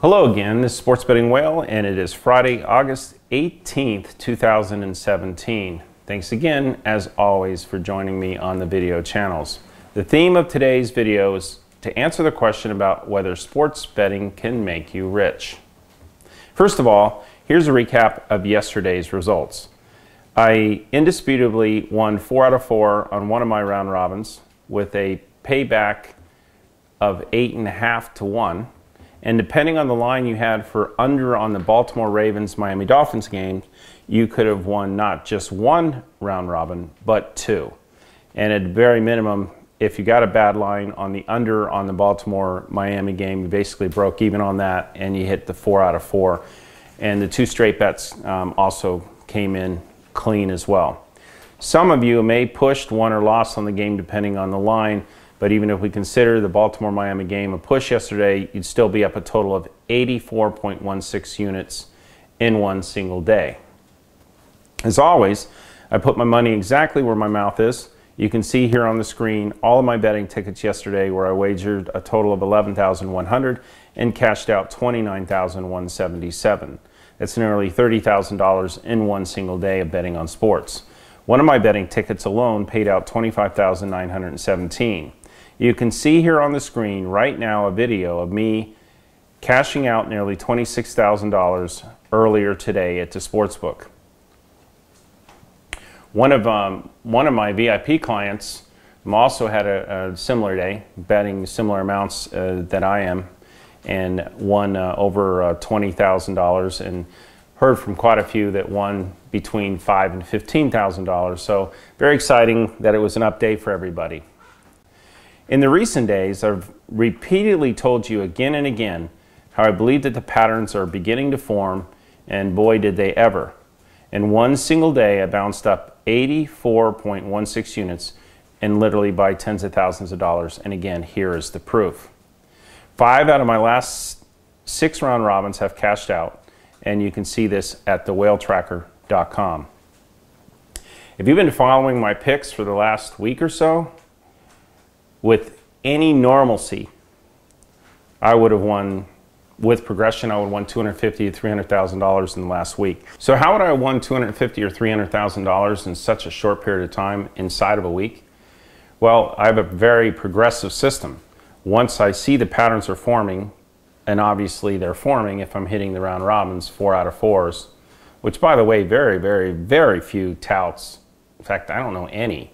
Hello again, this is Sports Betting Whale, and it is Friday, August 18th, 2017. Thanks again, as always, for joining me on the video channels. The theme of today's video is to answer the question about whether sports betting can make you rich. First of all, here's a recap of yesterday's results. I indisputably won 4 out of 4 on one of my round robins with a payback of 8.5 to 1. And depending on the line you had for under on the Baltimore Ravens Miami Dolphins game, you could have won not just one round robin, but two. And at very minimum, if you got a bad line on the under on the Baltimore Miami game, you basically broke even on that and you hit the 4 out of 4. And the 2 straight bets also came in clean as well. Some of you may pushed won or lost on the game depending on the line. But even if we consider the Baltimore-Miami game a push yesterday, you'd still be up a total of 84.16 units in one single day. As always, I put my money exactly where my mouth is. You can see here on the screen all of my betting tickets yesterday where I wagered a total of $11,100 and cashed out $29,177. That's nearly $30,000 in one single day of betting on sports. One of my betting tickets alone paid out $25,917. You can see here on the screen right now a video of me cashing out nearly $26,000 earlier today at the sportsbook. One of my VIP clients also had a similar day, betting similar amounts that I am, and won over $20,000, and heard from quite a few that won between $5,000 and $15,000. So very exciting that it was an update for everybody. In the recent days, I've repeatedly told you again and again how I believe that the patterns are beginning to form, and boy did they ever. In one single day, I bounced up 84.16 units and literally by tens of thousands of dollars. And again, here is the proof. 5 out of my last 6 round robins have cashed out, and you can see this at thewhaletracker.com. If you've been following my picks for the last week or so, with any normalcy, I would have won, with progression, I would have won $250,000 to $300,000 in the last week. So how would I have won $250,000 or $300,000 in such a short period of time inside of a week? Well, I have a very progressive system. Once I see the patterns are forming, and obviously they're forming if I'm hitting the round robins 4 out of 4s, which, by the way, very, very, very few touts, in fact, I don't know any,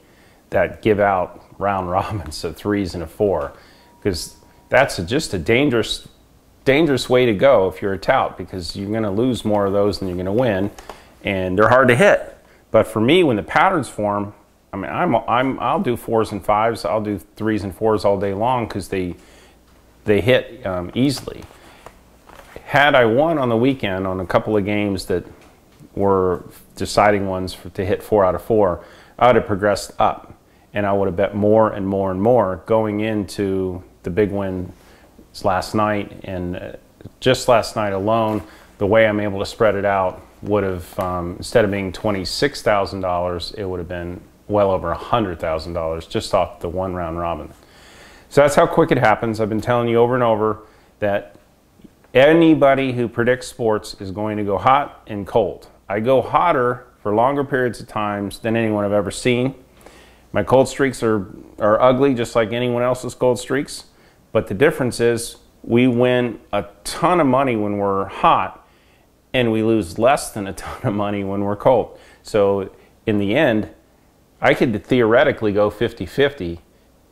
that give out round robins of 3s and a 4, because that's just a dangerous way to go if you're a tout, because you're going to lose more of those than you're going to win, and they're hard to hit. But for me, when the patterns form, I mean, I'll do 4s and 5s, I'll do 3s and 4s all day long because they hit easily. Had I won on the weekend on a couple of games that were deciding ones to hit 4 out of 4, I would have progressed up, and I would have bet more and more and more going into the big win last night. And just last night alone, the way I'm able to spread it out would have, instead of being $26,000, it would have been well over $100,000 just off the one round robin. So that's how quick it happens. I've been telling you over and over that anybody who predicts sports is going to go hot and cold. I go hotter for longer periods of times than anyone I've ever seen. My cold streaks are ugly, just like anyone else's cold streaks. But the difference is we win a ton of money when we're hot, and we lose less than a ton of money when we're cold. So in the end, I could theoretically go 50-50,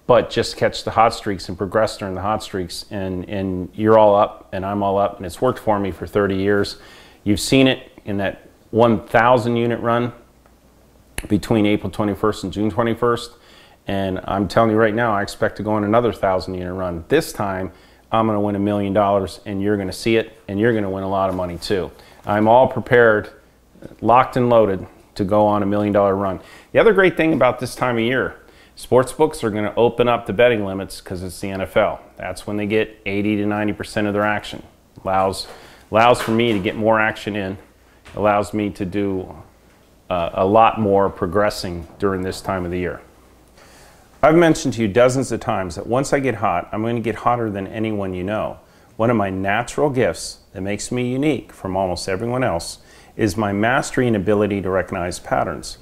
but just catch the hot streaks and progress during the hot streaks, and you're all up and I'm all up, and it's worked for me for 30 years. You've seen it in that 1,000 unit run between April 21st and June 21st, and I'm telling you right now, I expect to go on another 1,000 unit run. This time, I'm going to win $1 million, and you're going to see it, and you're going to win a lot of money too. I'm all prepared, locked and loaded, to go on $1 million run. The other great thing about this time of year, sportsbooks are going to open up the betting limits because it's the NFL. That's when they get 80 to 90% of their action. Allows for me to get more action in. Allows me to do a lot more progressing during this time of the year. I've mentioned to you dozens of times that once I get hot, I'm going to get hotter than anyone you know. One of my natural gifts that makes me unique from almost everyone else is my mastery and ability to recognize patterns.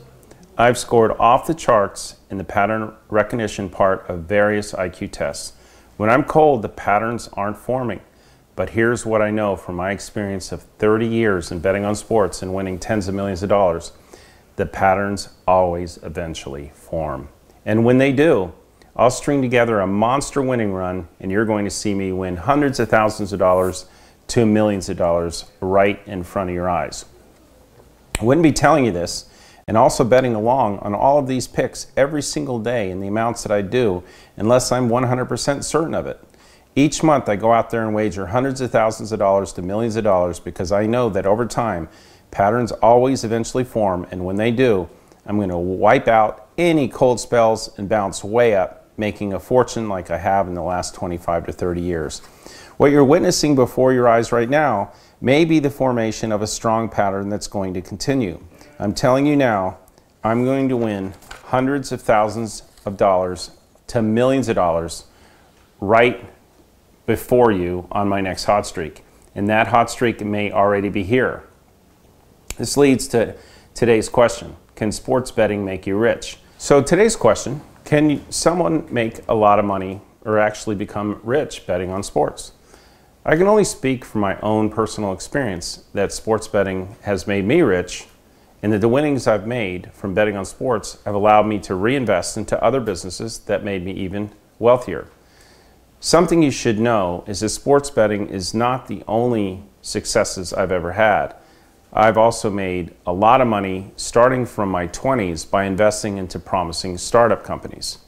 I've scored off the charts in the pattern recognition part of various IQ tests. When I'm cold, the patterns aren't forming. But here's what I know from my experience of 30 years in betting on sports and winning tens of millions of dollars. The patterns always eventually form. And when they do, I'll string together a monster winning run, and you're going to see me win hundreds of thousands of dollars to millions of dollars right in front of your eyes. I wouldn't be telling you this and also betting along on all of these picks every single day in the amounts that I do unless I'm 100% certain of it. Each month I go out there and wager hundreds of thousands of dollars to millions of dollars because I know that over time patterns always eventually form, and when they do, I'm going to wipe out any cold spells and bounce way up, making a fortune like I have in the last 25 to 30 years. What you're witnessing before your eyes right now may be the formation of a strong pattern that's going to continue. I'm telling you now, I'm going to win hundreds of thousands of dollars to millions of dollars right before you on my next hot streak. And that hot streak may already be here. This leads to today's question. Can sports betting make you rich? So today's question, can someone make a lot of money or actually become rich betting on sports? I can only speak from my own personal experience that sports betting has made me rich, and that the winnings I've made from betting on sports have allowed me to reinvest into other businesses that made me even wealthier. Something you should know is that sports betting is not the only successes I've ever had. I've also made a lot of money starting from my 20s by investing into promising startup companies.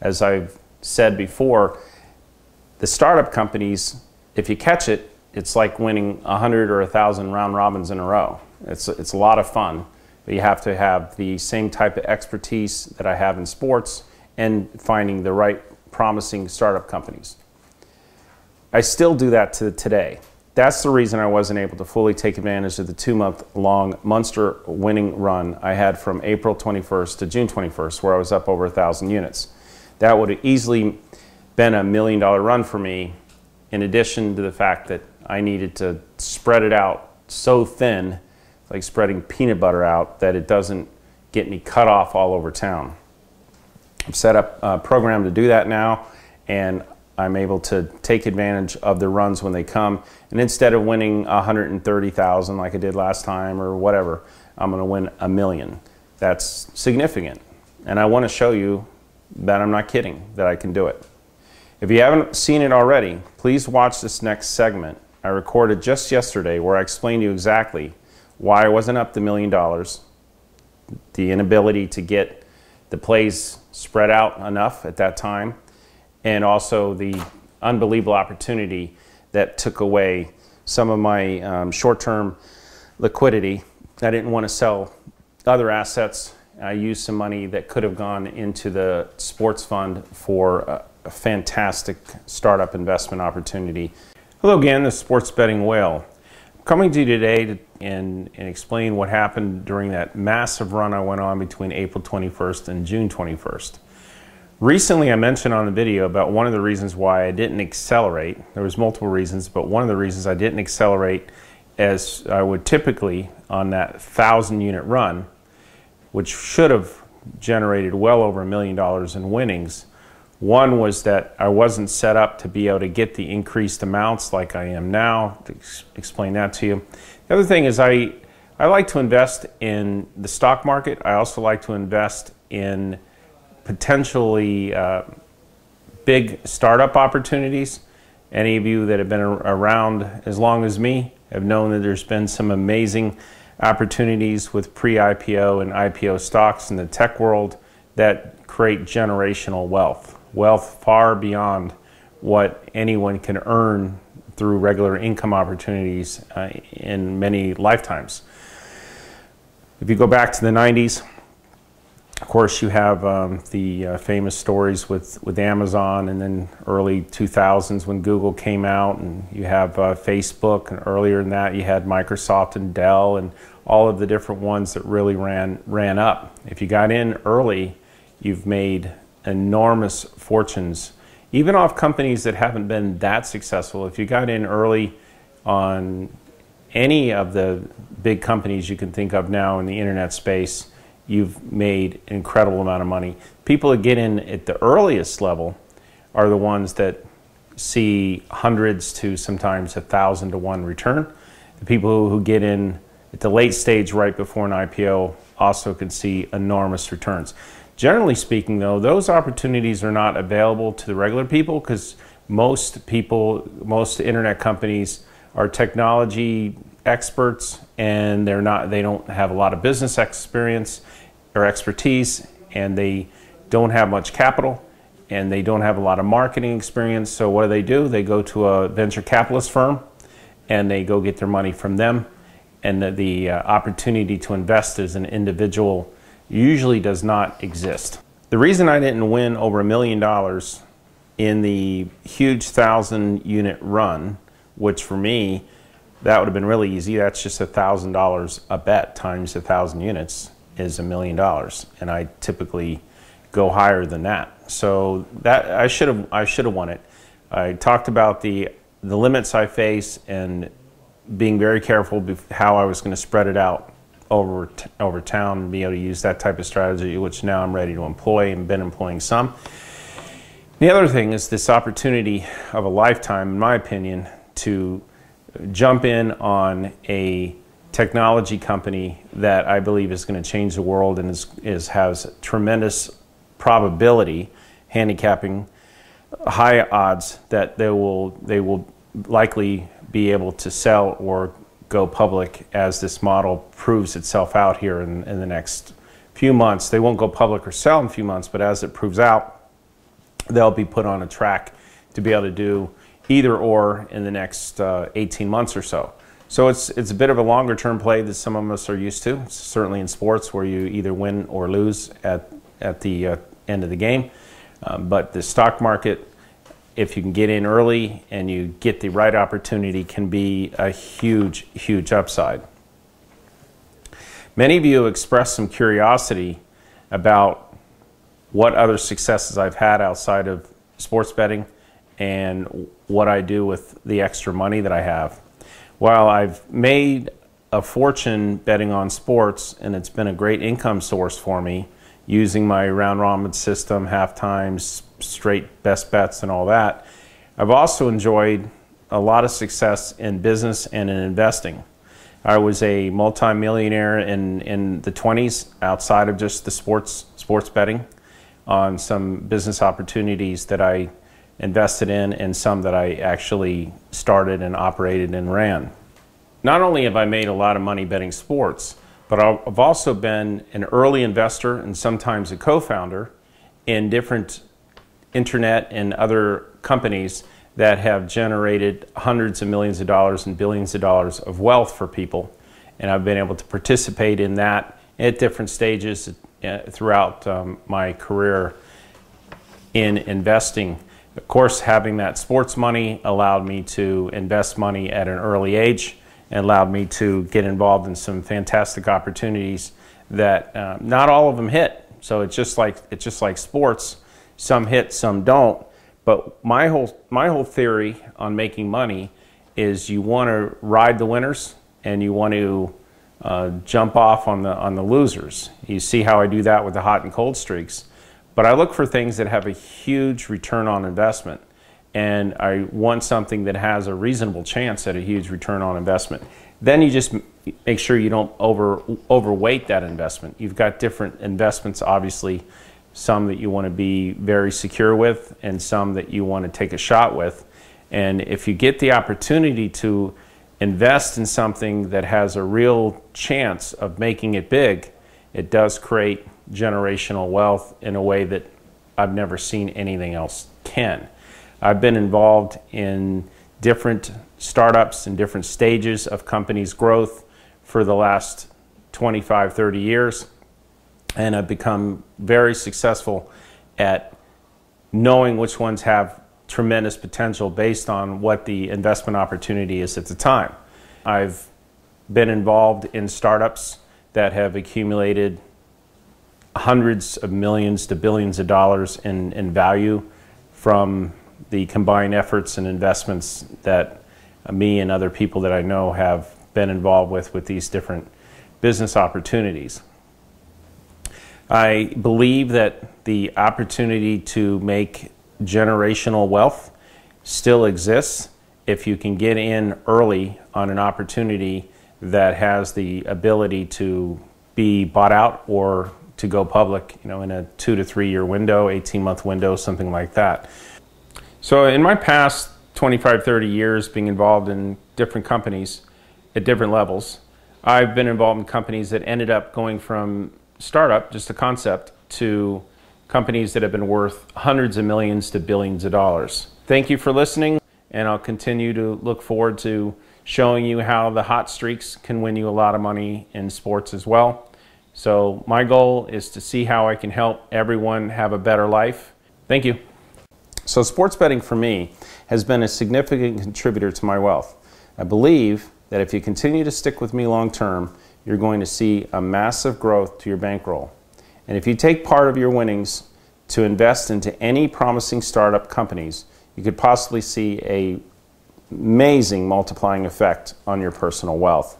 As I've said before, the startup companies, if you catch it, it's like winning 100 or 1,000 round robins in a row. It's a lot of fun, but you have to have the same type of expertise that I have in sports and finding the right promising startup companies. I still do that to today. That's the reason I wasn't able to fully take advantage of the 2-month-long monster winning run I had from April 21st to June 21st, where I was up over 1,000 units. That would have easily been a $1 million run for me, in addition to the fact that I needed to spread it out so thin, like spreading peanut butter out, that it doesn't get me cut off all over town. I've set up a program to do that now, and I'm able to take advantage of the runs when they come. And instead of winning 130,000 like I did last time or whatever, I'm going to win $1 million. That's significant. And I want to show you that I'm not kidding, that I can do it. If you haven't seen it already, please watch this next segment I recorded just yesterday where I explained to you exactly why I wasn't up the $1 million, the inability to get the plays spread out enough at that time, and also the unbelievable opportunity that took away some of my short-term liquidity. I didn't want to sell other assets. I used some money that could have gone into the sports fund for a fantastic startup investment opportunity. Hello again, the Sports Betting Whale. I'm coming to you today to explain what happened during that massive run I went on between April 21st and June 21st. Recently I mentioned on the video about one of the reasons why I didn't accelerate. There was multiple reasons, but one of the reasons I didn't accelerate as I would typically on that 1,000 unit run, which should have generated well over $1 million in winnings. One was that I wasn't set up to be able to get the increased amounts like I am now, to explain that to you. The other thing is I like to invest in the stock market. I also like to invest in potentially big startup opportunities. Any of you that have been around as long as me have known that there's been some amazing opportunities with pre-IPO and IPO stocks in the tech world that create generational wealth far beyond what anyone can earn through regular income opportunities in many lifetimes. If you go back to the 90s, of course, you have the famous stories with Amazon, and then early 2000s when Google came out, and you have Facebook, and earlier than that you had Microsoft and Dell and all of the different ones that really ran up. If you got in early, you've made enormous fortunes even off companies that haven't been that successful. If you got in early on any of the big companies you can think of now in the internet space, you've made an incredible amount of money. People that get in at the earliest level are the ones that see hundreds to sometimes 1,000 to 1 return. The people who get in at the late stage right before an IPO also can see enormous returns. Generally speaking though, those opportunities are not available to the regular people because most internet companies are technology experts and they don't have a lot of business experience or expertise, and they don't have much capital, and they don't have a lot of marketing experience. So what do? They go to a venture capitalist firm and they go get their money from them, and the opportunity to invest as an individual usually does not exist. The reason I didn't win over $1 million in the huge 1,000-unit run, which for me, that would have been really easy. That's just $1,000 a bet times 1,000 units is $1 million, and I typically go higher than that. So that I should have won it. I talked about the limits I face and being very careful how I was going to spread it out over town and be able to use that type of strategy, which now I'm ready to employ and been employing some. The other thing is this opportunity of a lifetime, in my opinion, to jump in on a technology company that I believe is going to change the world and has tremendous probability, handicapping high odds that they will likely be able to sell or go public as this model proves itself out here in the next few months. They won't go public or sell in a few months, but as it proves out, they'll be put on a track to be able to do either or in the next 18 months or so. So it's a bit of a longer term play that some of us are used to, certainly in sports where you either win or lose at the end of the game. But the stock market, if you can get in early and you get the right opportunity, can be a huge, huge upside. Many of you expressed some curiosity about what other successes I've had outside of sports betting and what I do with the extra money that I have. While I've made a fortune betting on sports, and it's been a great income source for me, using my round robin system, half times, straight best bets and all that, I've also enjoyed a lot of success in business and in investing. I was a multi-millionaire in the 20s outside of just the sports betting on some business opportunities that I invested in and some that I actually started and operated and ran. Not only have I made a lot of money betting sports, but I've also been an early investor and sometimes a co-founder in different internet and other companies that have generated hundreds of millions of dollars and billions of dollars of wealth for people. And I've been able to participate in that at different stages throughout my career in investing. Of course, having that sports money allowed me to invest money at an early age and allowed me to get involved in some fantastic opportunities that not all of them hit. So it's just like sports. Some hit, some don't. But my whole theory on making money is you want to ride the winners and you want to jump off on the losers. You see how I do that with the hot and cold streaks. But I look for things that have a huge return on investment, and I want something that has a reasonable chance at a huge return on investment. Then you just make sure you don't overweight that investment. You've got different investments, obviously, some that you want to be very secure with and some that you want to take a shot with. And if you get the opportunity to invest in something that has a real chance of making it big, it does create generational wealth in a way that I've never seen anything else can. I've been involved in different startups and different stages of companies' growth for the last 25, 30 years, and I've become very successful at knowing which ones have tremendous potential based on what the investment opportunity is at the time. I've been involved in startups that have accumulated hundreds of millions to billions of dollars in value from the combined efforts and investments that me and other people that I know have been involved with these different business opportunities. I believe that the opportunity to make generational wealth still exists if you can get in early on an opportunity that has the ability to be bought out or to go public, in a 2 to 3 year window, 18-month window, something like that. So in my past 25, 30 years being involved in different companies at different levels, I've been involved in companies that ended up going from startup, just a concept, to companies that have been worth hundreds of millions to billions of dollars. Thank you for listening, and I'll continue to look forward to showing you how the hot streaks can win you a lot of money in sports as well. So my goal is to see how I can help everyone have a better life. Thank you. So sports betting for me has been a significant contributor to my wealth. I believe that if you continue to stick with me long term, you're going to see a massive growth to your bankroll. And if you take part of your winnings to invest into any promising startup companies, you could possibly see an amazing multiplying effect on your personal wealth.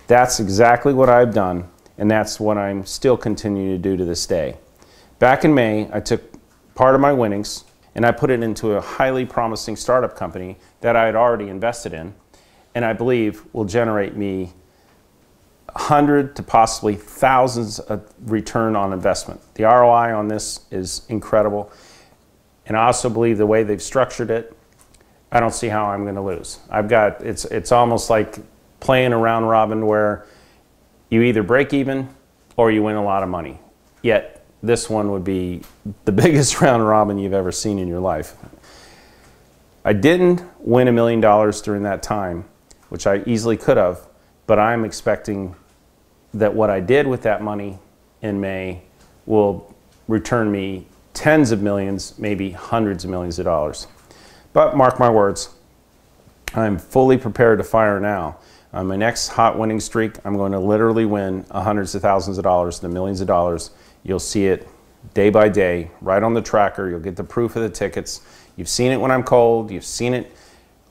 That's exactly what I've done, and that's what I'm still continuing to do to this day. Back in May, I took part of my winnings and I put it into a highly promising startup company that I had already invested in, and I believe will generate me hundreds to possibly thousands of return on investment. The ROI on this is incredible, and I also believe the way they've structured it, I don't see how I'm going to lose. It's almost like playing a round robin where you either break even or you win a lot of money. Yet this one would be the biggest round robin you've ever seen in your life. I didn't win $1 million during that time, which I easily could have, but I'm expecting that what I did with that money in May will return me tens of millions, maybe hundreds of millions of dollars. But mark my words, I'm fully prepared to fire now. On my next hot winning streak, I'm going to literally win hundreds of thousands of dollars to millions of dollars. You'll see it day by day, right on the tracker. You'll get the proof of the tickets. You've seen it when I'm cold. You've seen it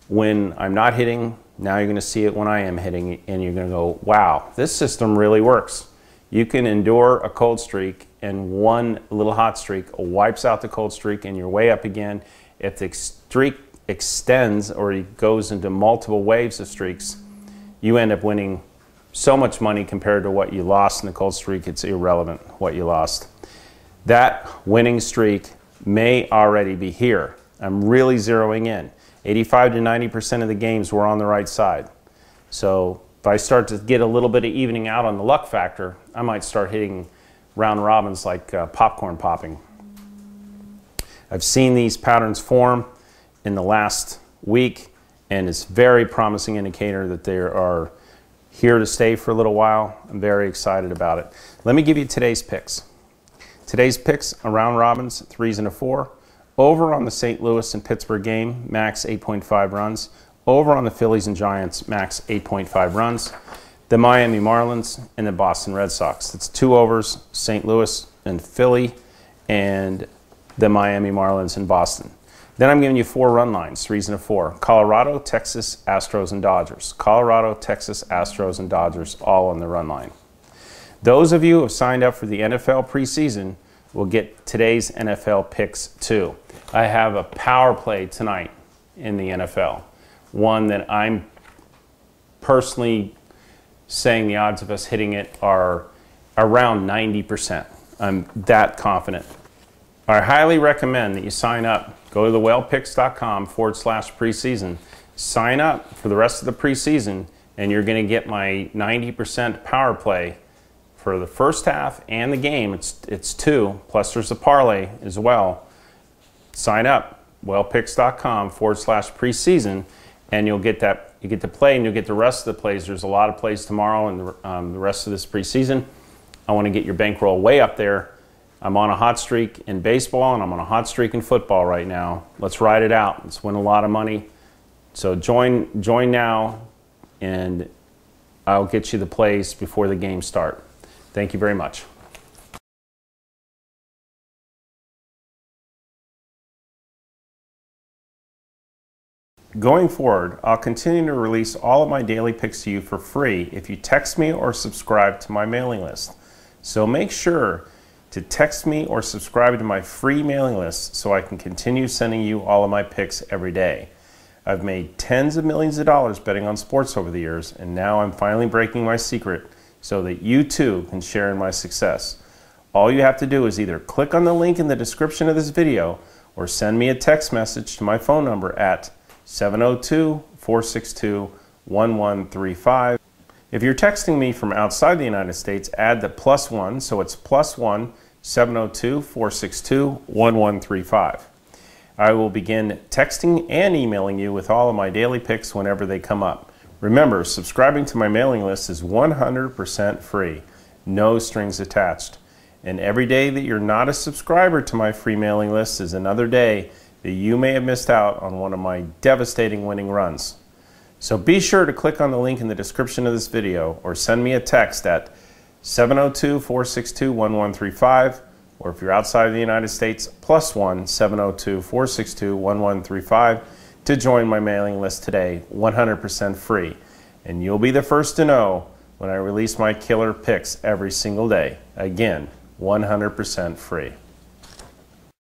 when I'm not hitting. Now you're going to see it when I am hitting, and you're going to go, wow, this system really works. You can endure a cold streak, and one little hot streak wipes out the cold streak, and you're way up again. If the streak extends or it goes into multiple waves of streaks, you end up winning so much money compared to what you lost in the cold streak, it's irrelevant what you lost. That winning streak may already be here. I'm really zeroing in. 85 to 90% of the games were on the right side. So if I start to get a little bit of evening out on the luck factor, I might start hitting round robins like popcorn popping. I've seen these patterns form in the last week, and it's a very promising indicator that they are here to stay for a little while. I'm very excited about it. Let me give you today's picks. Today's picks are round robins, 3s and a 4. Over on the St. Louis and Pittsburgh game, max 8.5 runs. Over on the Phillies and Giants, max 8.5 runs. The Miami Marlins and the Boston Red Sox. That's 2 overs, St. Louis and Philly, and the Miami Marlins and Boston. Then I'm giving you 4 run lines, 3s and a 4. Colorado, Texas, Astros, and Dodgers. Colorado, Texas, Astros, and Dodgers, all on the run line. Those of you who have signed up for the NFL preseason will get today's NFL picks too. I have a power play tonight in the NFL. One that I'm personally saying the odds of us hitting it are around 90%. I'm that confident. I highly recommend that you sign up. Go to thewellpicks.com/preseason. Sign up for the rest of the preseason, and you're going to get my 90% power play for the first half and the game. It's 2, plus there's a parlay as well. Sign up, wellpicks.com/preseason, and you'll get that. You get to play, and you'll get the rest of the plays. There's a lot of plays tomorrow and the rest of this preseason. I want to get your bankroll way up there. I'm on a hot streak in baseball, and I'm on a hot streak in football right now. Let's ride it out. Let's win a lot of money. So join now, and I'll get you the plays before the games start. Thank you very much. Going forward, I'll continue to release all of my daily picks to you for free if you text me or subscribe to my mailing list. So make sure to text me or subscribe to my free mailing list so I can continue sending you all of my picks every day. I've made tens of millions of dollars betting on sports over the years, and now I'm finally breaking my secret so that you too can share in my success. All you have to do is either click on the link in the description of this video or send me a text message to my phone number at 702-462-1135. If you're texting me from outside the United States, add the +1, so it's +1 702-462-1135. I will begin texting and emailing you with all of my daily picks whenever they come up. Remember, subscribing to my mailing list is 100% free, no strings attached. And every day that you're not a subscriber to my free mailing list is another day that you may have missed out on one of my devastating winning runs. So be sure to click on the link in the description of this video or send me a text at 702-462-1135, or if you're outside of the United States, +1 702-462-1135 to join my mailing list today, 100% free. And you'll be the first to know when I release my killer picks every single day. Again, 100% free.